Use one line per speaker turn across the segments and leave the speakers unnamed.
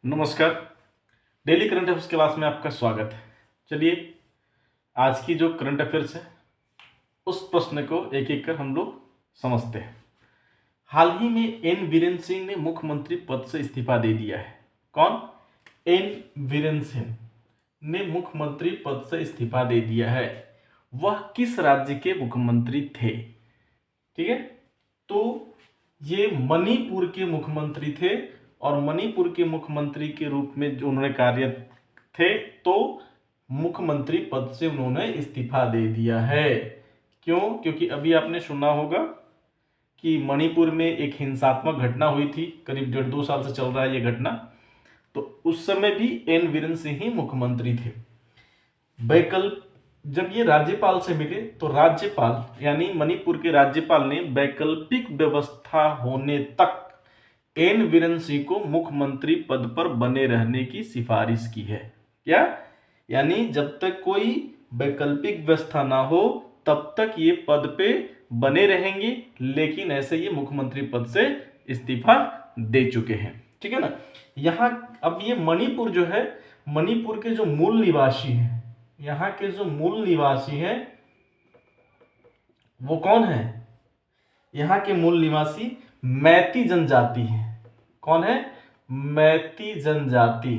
नमस्कार। Daily current affairs class में आपका स्वागत है। चलिए, आज की जो करंट अफेयर्स है उस प्रश्न को एक एक कर हम लोग समझते हैं। हाल ही में एन बीरेन सिंह ने मुख्यमंत्री पद से इस्तीफा दे दिया है। कौन? एन बीरेन सिंह ने मुख्यमंत्री पद से इस्तीफा दे दिया है। वह किस राज्य के मुख्यमंत्री थे? ठीक है, तो ये मणिपुर के मुख्यमंत्री थे और मणिपुर के मुख्यमंत्री के रूप में जो उन्होंने कार्यरत थे, तो मुख्यमंत्री पद से उन्होंने इस्तीफा दे दिया है। क्यों? क्योंकि अभी आपने सुना होगा कि मणिपुर में एक हिंसात्मक घटना हुई थी, करीब 1.5-2 साल से चल रहा है ये घटना। तो उस समय भी एन बीरेन सिंह ही मुख्यमंत्री थे। वैकल्प जब ये राज्यपाल से मिले तो राज्यपाल यानी मणिपुर के राज्यपाल ने वैकल्पिक व्यवस्था होने तक एन बीरेन सिंह को मुख्यमंत्री पद पर बने रहने की सिफारिश की है। क्या? यानी जब तक कोई वैकल्पिक व्यवस्था ना हो तब तक ये पद पे बने रहेंगे, लेकिन ऐसे ये मुख्यमंत्री पद से इस्तीफा दे चुके हैं। ठीक है ना। यहाँ अब ये मणिपुर जो है, मणिपुर के जो मूल निवासी हैं, यहाँ के जो मूल निवासी हैं वो कौन है? यहाँ के मूल निवासी मैती जनजाति है। कौन है? मैती जनजाति।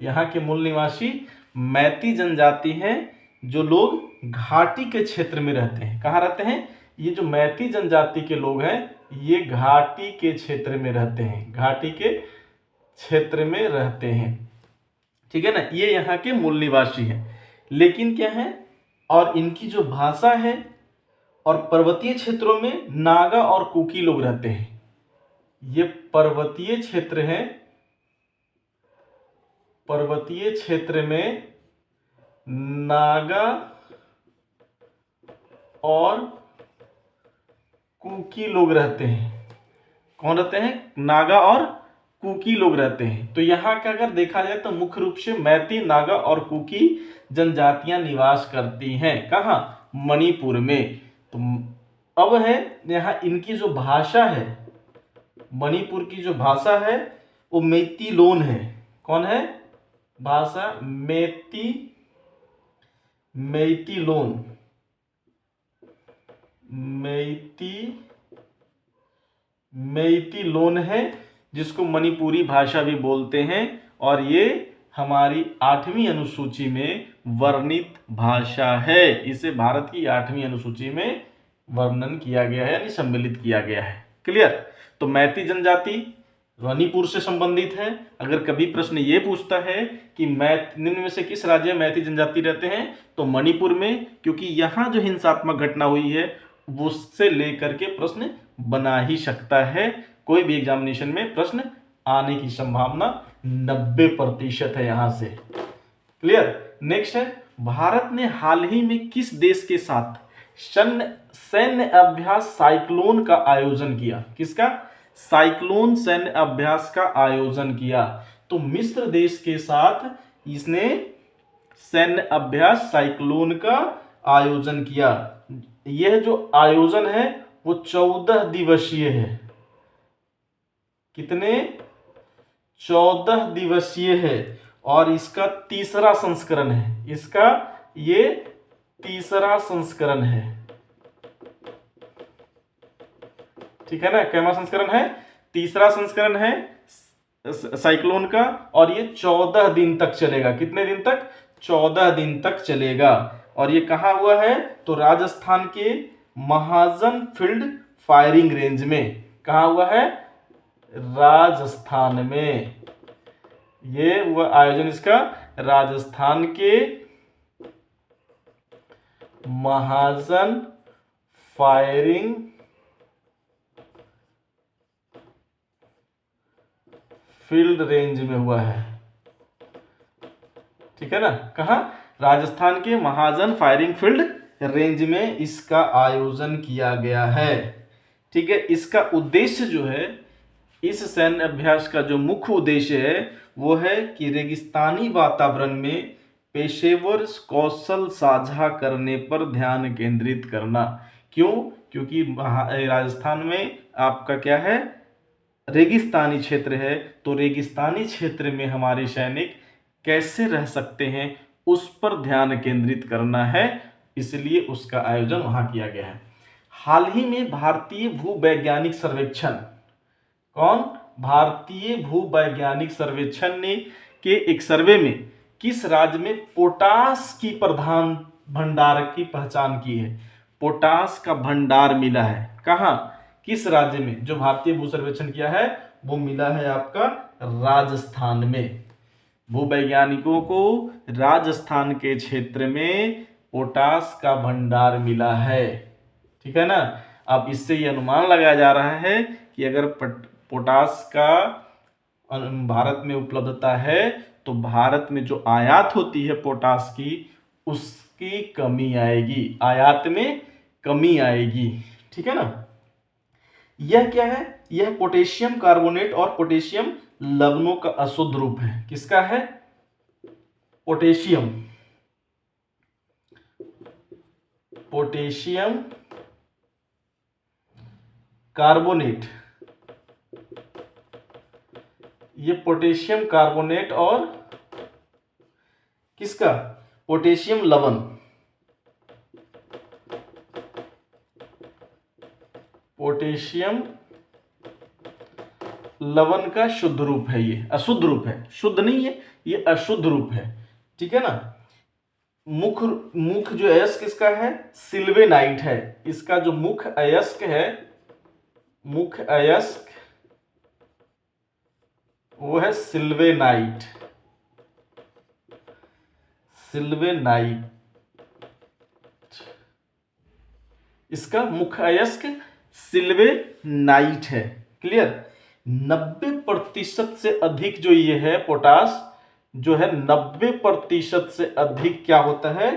यहाँ के मूल निवासी मैती जनजाति हैं, जो लोग घाटी के क्षेत्र में रहते हैं। कहाँ रहते हैं? ये जो मैती जनजाति के लोग हैं ये घाटी के क्षेत्र में रहते हैं, घाटी के क्षेत्र में रहते हैं। ठीक है ना, ये यहाँ के मूल निवासी हैं। लेकिन क्या है, और इनकी जो भाषा है, और पर्वतीय क्षेत्रों में नागा और कुकी लोग रहते हैं। ये पर्वतीय क्षेत्र है, पर्वतीय क्षेत्र में नागा और कुकी लोग रहते हैं। कौन रहते हैं? नागा और कुकी लोग रहते हैं। तो यहाँ का अगर देखा जाए तो मुख्य रूप से मैती, नागा और कुकी जनजातियां निवास करती हैं। कहाँ? मणिपुर में। तो अब है यहाँ इनकी जो भाषा है, मणिपुर की जो भाषा है वो मैती लोन है। कौन है? भाषा मैती लोन, मैती लोन है, जिसको मणिपुरी भाषा भी बोलते हैं। और ये हमारी 8वीं अनुसूची में वर्णित भाषा है। इसे भारत की 8वीं अनुसूची में वर्णन किया गया है, यानी सम्मिलित किया गया है। क्लियर? तो मैती जनजाति मणिपुर से संबंधित है। अगर कभी प्रश्न ये पूछता है कि निम्न में से किस राज्य में मैती जनजाति रहते हैं, तो मणिपुर में, क्योंकि यहाँ जो हिंसात्मक घटना हुई है उससे लेकर के प्रश्न बना ही सकता है। कोई भी एग्जामिनेशन में प्रश्न आने की संभावना 90% है यहां से। क्लियर? नेक्स्ट है, भारत ने हाल ही में किस देश के साथ सैन्य अभ्यास साइक्लोन का आयोजन किया? किसका? साइक्लोन सैन्य अभ्यास का आयोजन किया। तो मिस्र देश के साथ इसने सैन्य अभ्यास साइक्लोन का आयोजन किया। यह जो आयोजन है वो 14 दिवसीय है। कितने? 14 दिवसीय है। और इसका तीसरा संस्करण है। इसका ये तीसरा संस्करण है। ठीक है ना। कैमा संस्करण है? तीसरा संस्करण है साइक्लोन का। और ये 14 दिन तक चलेगा। कितने दिन तक? 14 दिन तक चलेगा। और ये कहाँ हुआ है? तो राजस्थान के महाजन फील्ड फायरिंग रेंज में। कहाँ हुआ है? राजस्थान में। ये हुआ आयोजन इसका राजस्थान के महाजन फायरिंग फील्ड रेंज में हुआ है। ठीक है ना। कहा? राजस्थान के महाजन फायरिंग फील्ड रेंज में इसका आयोजन किया गया है। ठीक है। इसका उद्देश्य जो है, इस सैन्य अभ्यास का जो मुख्य उद्देश्य है वो है कि रेगिस्तानी वातावरण में पेशेवर कौशल साझा करने पर ध्यान केंद्रित करना। क्यों? क्योंकि राजस्थान में आपका क्या है, रेगिस्तानी क्षेत्र है, तो रेगिस्तानी क्षेत्र में हमारे सैनिक कैसे रह सकते हैं उस पर ध्यान केंद्रित करना है, इसलिए उसका आयोजन वहां किया गया है। हाल ही में भारतीय भूवैज्ञानिक सर्वेक्षण, कौन, भारतीय भूवैज्ञानिक सर्वेक्षण ने के एक सर्वे में किस राज्य में पोटास की प्रधान भंडार की पहचान की है? पोटास का भंडार मिला है कहाँ, किस राज्य में? जो भारतीय भू सर्वेक्षण किया है वो मिला है आपका राजस्थान में। भूवैज्ञानिकों को राजस्थान के क्षेत्र में पोटास का भंडार मिला है, ठीक है ना। अब इससे ये अनुमान लगाया जा रहा है कि अगर पोटास का भारत में उपलब्धता है तो भारत में जो आयात होती है पोटास की उसकी कमी आएगी, आयात में कमी आएगी, ठीक है ना। यह क्या है, यह पोटेशियम कार्बोनेट और पोटेशियम लवणों का अशुद्ध रूप है। किसका है? पोटेशियम, पोटेशियम कार्बोनेट, ये पोटेशियम कार्बोनेट और किसका? पोटेशियम लवण, पोटेशियम लवण का शुद्ध रूप है, ये अशुद्ध रूप है, शुद्ध नहीं है, ये अशुद्ध रूप है, ठीक है ना। मुख्य जो अयस्क इसका है सिल्वेनाइट है, इसका जो मुख्य अयस्क है, मुख्य अयस्क वो है सिल्वेनाइट, सिल्वेनाइट, इसका मुख्य अयस्क सिल्वेनाइट है, क्लियर। 90% से अधिक जो ये है पोटास जो है 90% से अधिक क्या होता है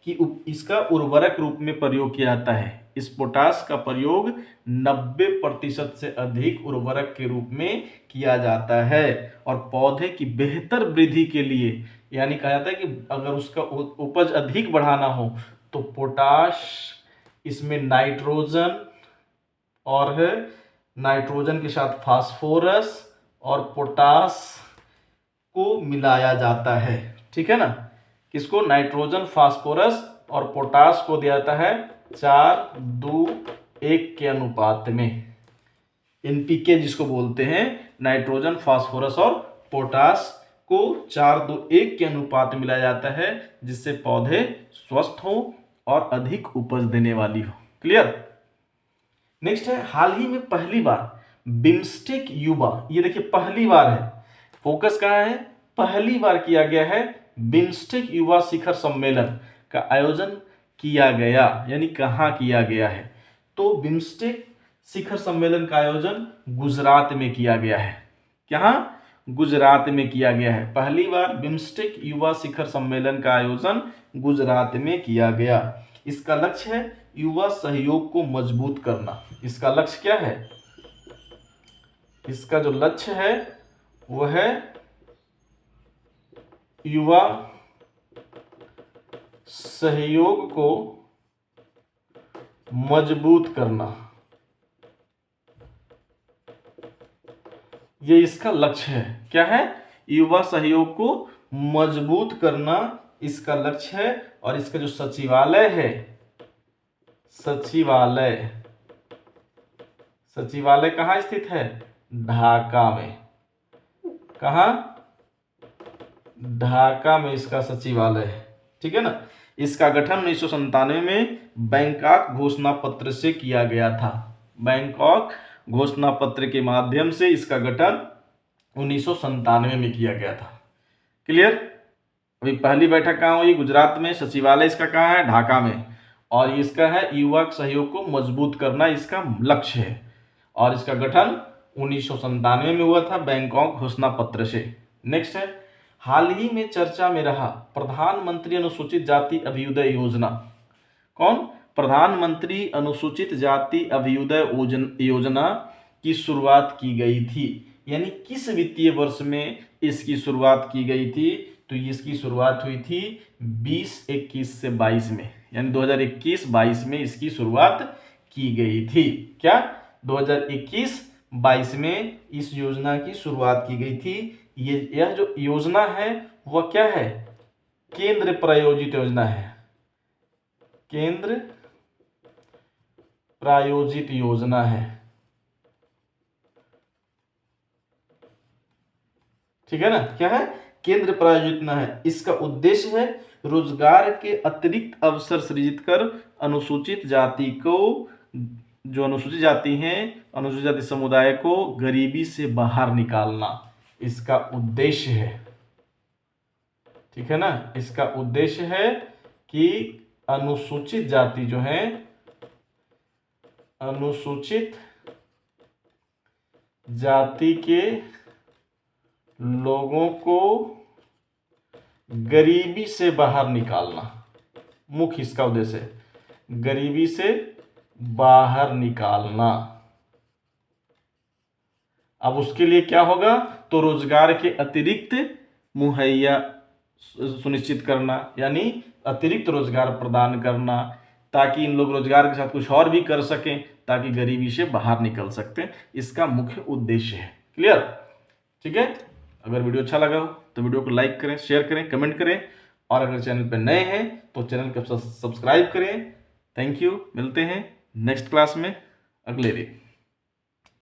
कि इसका उर्वरक रूप में प्रयोग किया जाता है। इस पोटास का प्रयोग 90% से अधिक उर्वरक के रूप में किया जाता है और पौधे की बेहतर वृद्धि के लिए, यानी कहा जाता है कि अगर उसका उपज अधिक बढ़ाना हो तो पोटाश, इसमें नाइट्रोजन और है नाइट्रोजन के साथ फास्फोरस और पोटास को मिलाया जाता है, ठीक है ना। किसको? नाइट्रोजन, फास्फोरस और पोटास को दिया जाता है 4:2:1 के अनुपात में, एनपीके जिसको बोलते हैं, नाइट्रोजन, फास्फोरस और पोटास को 4:2:1 के अनुपात मिलाया जाता है जिससे पौधे स्वस्थ हो और अधिक उपज देने वाली हो, क्लियर। नेक्स्ट है, हाल ही में पहली बार बिम्स्टेक युवा, ये देखिए पहली बार है, फोकस कहाँ है, पहली बार किया गया है बिम्स्टेक युवा शिखर सम्मेलन का आयोजन किया गया, यानी कहाँ किया गया है, तो बिम्स्टेक शिखर सम्मेलन का आयोजन गुजरात में किया गया है। कहाँ? गुजरात में किया गया है। पहली बार बिम्स्टेक युवा शिखर सम्मेलन का आयोजन गुजरात में किया गया। इसका लक्ष्य है युवा सहयोग को मजबूत करना। इसका लक्ष्य क्या है? इसका जो लक्ष्य है वह है युवा सहयोग को मजबूत करना, ये इसका लक्ष्य है। क्या है? युवा सहयोग को मजबूत करना इसका लक्ष्य है। और इसका जो सचिवालय है, सचिवालय कहाँ स्थित है? ढाका में। कहाँ? ढाका में इसका सचिवालय है, ठीक है ना। इसका गठन 1997 में बैंकॉक घोषणा पत्र से किया गया था। बैंकॉक घोषणा पत्र के माध्यम से इसका गठन 1997 में किया गया था, क्लियर। अभी पहली बैठक कहाँ हुई? गुजरात में। सचिवालय इसका कहाँ है? ढाका में। और इसका है युवा सहयोग को मजबूत करना, इसका लक्ष्य है। और इसका गठन 1997 में हुआ था बैंकॉक घोषणा पत्र से। नेक्स्ट है, हाल ही में चर्चा में रहा प्रधानमंत्री अनुसूचित जाति अभ्युदय योजना। कौन? प्रधानमंत्री अनुसूचित जाति अभ्युदय योजना की शुरुआत की गई थी, यानी किस वित्तीय वर्ष में इसकी शुरुआत की गई थी? तो इसकी शुरुआत हुई थी 2021 से 22 में, यानी 2021-22 में इसकी शुरुआत की गई थी। क्या? 2021-22 में इस योजना की शुरुआत की गई थी। यह जो योजना है वह क्या है? केंद्र प्रायोजित योजना है, केंद्र प्रायोजित योजना है। ठीक है ना? क्या है? केंद्र प्रायोजित योजना है। इसका उद्देश्य है रोजगार के अतिरिक्त अवसर सृजित कर अनुसूचित जाति को, जो अनुसूचित जाति हैं, अनुसूचित जाति समुदाय को गरीबी से बाहर निकालना इसका उद्देश्य है। ठीक है ना? इसका उद्देश्य है कि अनुसूचित जाति जो है, अनुसूचित जाति के लोगों को गरीबी से बाहर निकालना, मुख्य इसका उद्देश्य है, गरीबी से बाहर निकालना। अब उसके लिए क्या होगा? तो रोजगार के अतिरिक्त मुहैया सुनिश्चित करना, यानी अतिरिक्त रोजगार प्रदान करना, ताकि इन लोग रोजगार के साथ कुछ और भी कर सकें, ताकि गरीबी से बाहर निकल सकते हैं। इसका मुख्य उद्देश्य है। क्लियर? ठीक है। अगर वीडियो अच्छा लगा हो तो वीडियो को लाइक करें, शेयर करें, कमेंट करें, और अगर चैनल पर नए हैं तो चैनल को सब्सक्राइब करें। Thank you. मिलते हैं नेक्स्ट क्लास में अगले दिन।